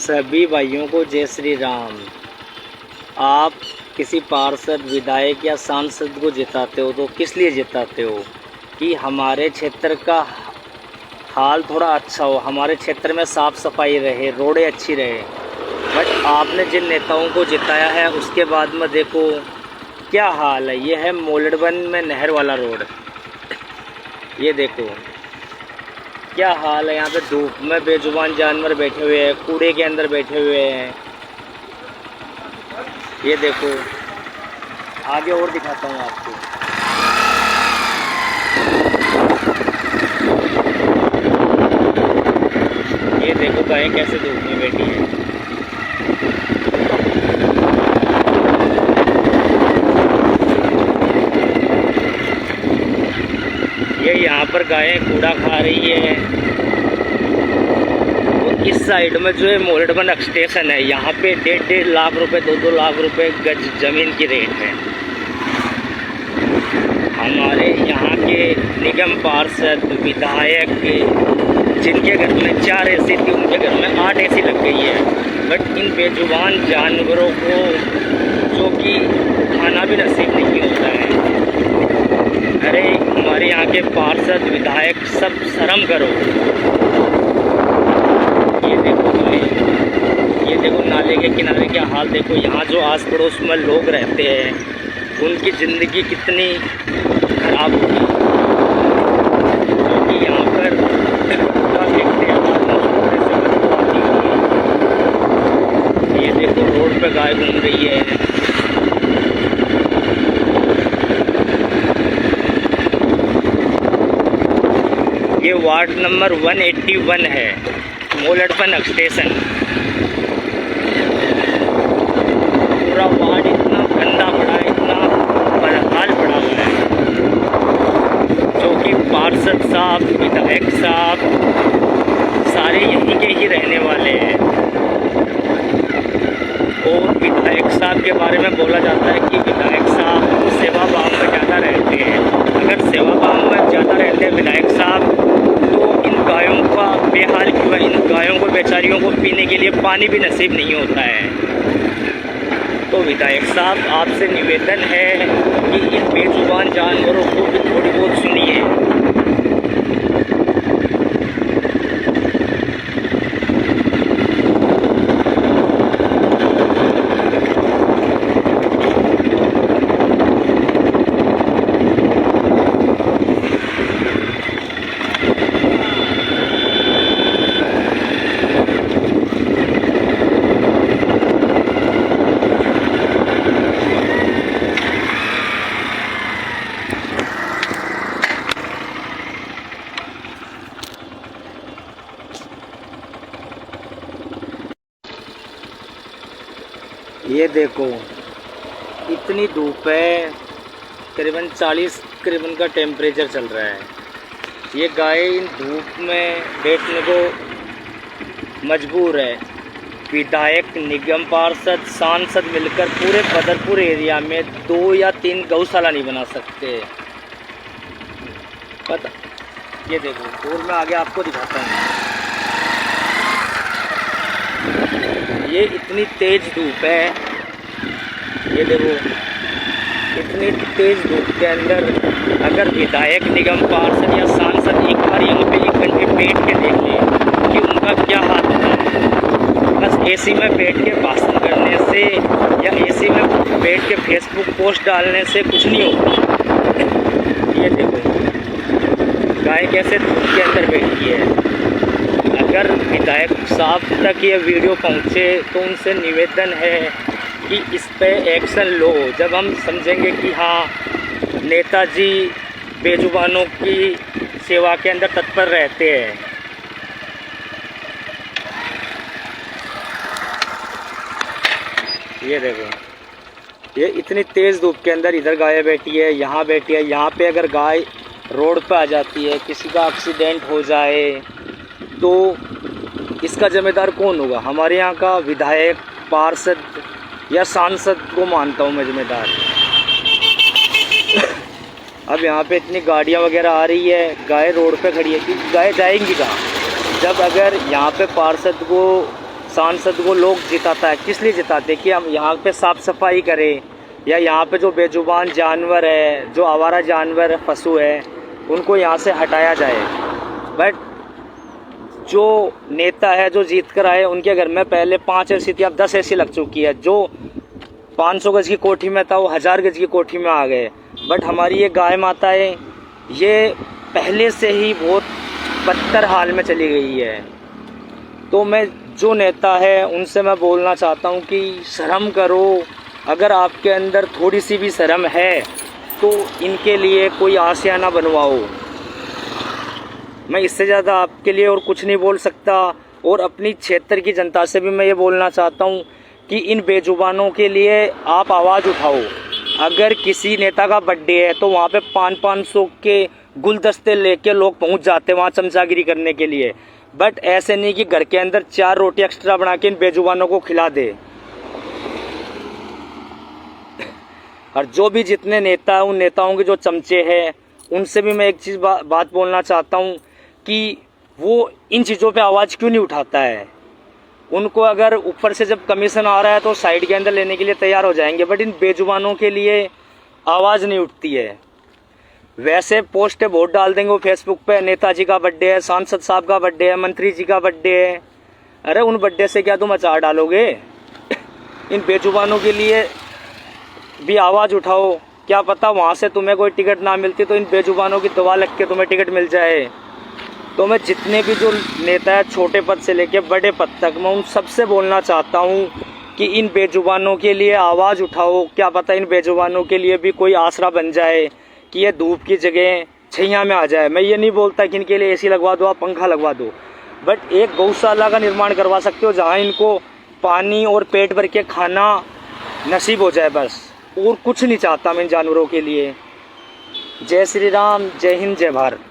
सभी भाइयों को जय श्री राम। आप किसी पार्षद, विधायक या सांसद को जिताते हो तो किस लिए जिताते हो? कि हमारे क्षेत्र का हाल थोड़ा अच्छा हो, हमारे क्षेत्र में साफ़ सफाई रहे, रोडें अच्छी रहे। बट आपने जिन नेताओं को जिताया है उसके बाद में देखो क्या हाल है। ये है मोलड़वन में नहर वाला रोड, ये देखो क्या हाल है। यहाँ पे धूप में बेजुबान जानवर बैठे हुए हैं, कूड़े के अंदर बैठे हुए हैं। ये देखो, आगे और दिखाता हूँ आपको। ये देखो गाय कैसे धूप में बैठी है। ये यहाँ पर गायें कूड़ा खा रही है। तो इस साइड में जो है मोलड़वन स्टेशन है, यहाँ पे 1.5 लाख रुपए, 2-2 लाख रुपए गज ज़मीन की रेट है। हमारे यहाँ के निगम पार्षद, विधायक जिनके घर में 4 एसी थी, उनके घर में 8 एसी लग गई है। बट इन बेजुबान जानवरों को जो कि खाना भी नसीब नहीं होता है। अरे हमारे यहाँ के पार्षद, विधायक सब शर्म करो। ये देखो नाले के किनारे क्या हाल देखो। यहाँ जो आस पड़ोस में लोग रहते हैं उनकी ज़िंदगी कितनी खराब होगी, क्योंकि यहाँ पर देखते हैं ये देखो रोड पे गाय घूम रही है। ये वार्ड नंबर 181 है, मोलड़वन स्टेशन। पूरा वार्ड इतना गंदा पड़ा है, इतना बदहाल पड़ा हुआ है, जो कि पार्षद साहब, विधायक साहब सारे यहीं के ही रहने वाले हैं। और विधायक साहब के बारे में बोला जाता है कि विधायक साहब सेवा भाव में ज़्यादा रहते हैं। अगर सेवा भाव में ज़्यादा रहते हैं विधायक साहब, तो इन गायों का बेहाल क्यों है? इन गायों को, बेचारियों को पीने के लिए पानी भी नसीब नहीं होता है। तो विधायक साहब आपसे निवेदन है कि इन बेजुबान जानवरों को भी थोड़ी बहुत सुनिए। ये देखो इतनी धूप है, करीबन 40 करीबन का टेम्परेचर चल रहा है। ये गाय इन धूप में बैठने को मजबूर है। विधायक, निगम पार्षद, सांसद मिलकर पूरे बदरपुर एरिया में 2 या 3 गौशाला नहीं बना सकते पता। ये देखो और मैं आगे आपको दिखाता हूँ। ये इतनी तेज़ धूप है, ये देखो इतनी तेज़ धूप के अंदर अगर विधायक, निगम पार्षद या सांसद एक बार यहाँ पे 1 घंटे बैठ के देख लें कि उनका क्या हाल होता है। बस एसी में बैठ के भाषण करने से या एसी में बैठ के फेसबुक पोस्ट डालने से कुछ नहीं होता। ये देखो गाय कैसे धूप के अंदर बैठी है। अगर विधायक साहब तक ये वीडियो पहुँचे तो उनसे निवेदन है कि इस पे एक्शन लो। जब हम समझेंगे कि हाँ नेताजी बेजुबानों की सेवा के अंदर तत्पर रहते हैं। ये देखो ये इतनी तेज़ धूप के अंदर इधर गाय बैठी है, यहाँ बैठी है। यहाँ पे अगर गाय रोड पे आ जाती है, किसी का एक्सीडेंट हो जाए तो इसका जिम्मेदार कौन होगा? हमारे यहाँ का विधायक, पार्षद या सांसद को मानता हूँ मैं जिम्मेदार। अब यहाँ पे इतनी गाड़ियाँ वगैरह आ रही है, गाय रोड पे खड़ी है कि गाय जाएंगी कहाँ? जब अगर यहाँ पे पार्षद को, सांसद को लोग जिताता है, किस लिए जिताते हैं कि हम यहाँ पे साफ़ सफाई करें या यहाँ पे जो बेजुबान जानवर है, जो आवारा जानवर पशु है, उनको यहाँ से हटाया जाए। बट जो नेता है जो जीत कर आए, उनके घर में पहले 5 एसी थी, अब 10 एसी लग चुकी है। जो 500 गज की कोठी में था वो 1000 गज की कोठी में आ गए। बट हमारी ये गाय माता है, ये पहले से ही बहुत बदतर हाल में चली गई है। तो मैं जो नेता है उनसे मैं बोलना चाहता हूँ कि शर्म करो। अगर आपके अंदर थोड़ी सी भी शर्म है तो इनके लिए कोई आशियाना बनवाओ। मैं इससे ज़्यादा आपके लिए और कुछ नहीं बोल सकता। और अपनी क्षेत्र की जनता से भी मैं ये बोलना चाहता हूँ कि इन बेजुबानों के लिए आप आवाज़ उठाओ। अगर किसी नेता का बर्थडे है तो वहाँ पे 500 के गुलदस्ते लेके लोग पहुँच जाते हैं वहाँ चमचागिरी करने के लिए। बट ऐसे नहीं कि घर के अंदर 4 रोटी एक्स्ट्रा बना के इन बेजुबानों को खिला दे। और जो भी जितने नेता हैं, उन नेताओं के जो चमचे हैं, उनसे भी मैं एक चीज़ बात बोलना चाहता हूँ कि वो इन चीज़ों पे आवाज़ क्यों नहीं उठाता है। उनको अगर ऊपर से जब कमीशन आ रहा है तो साइड के अंदर लेने के लिए तैयार हो जाएंगे, बट इन बेजुबानों के लिए आवाज़ नहीं उठती है। वैसे पोस्ट वोट डाल देंगे वो फेसबुक पे, नेताजी का बर्थडे है, सांसद साहब का बर्थडे है, मंत्री जी का बर्थडे है। अरे उन बर्थडे से क्या तुम अचार डालोगे? इन बेजुबानों के लिए भी आवाज़ उठाओ। क्या पता वहाँ से तुम्हें कोई टिकट ना मिलती तो इन बेजुबानों की दवा लग के तुम्हें टिकट मिल जाए। तो मैं जितने भी जो नेता है, छोटे पद से लेके बड़े पद तक, मैं उन सबसे बोलना चाहता हूँ कि इन बेजुबानों के लिए आवाज़ उठाओ। क्या पता इन बेजुबानों के लिए भी कोई आसरा बन जाए कि ये धूप की जगह छैया में आ जाए। मैं ये नहीं बोलता कि इनके लिए एसी लगवा दो, आप पंखा लगवा दो, बट एक गौशाला का निर्माण करवा सकते हो जहाँ इनको पानी और पेट भर के खाना नसीब हो जाए। बस और कुछ नहीं चाहता मैं इन जानवरों के लिए। जय श्री राम, जय हिंद, जय भारत।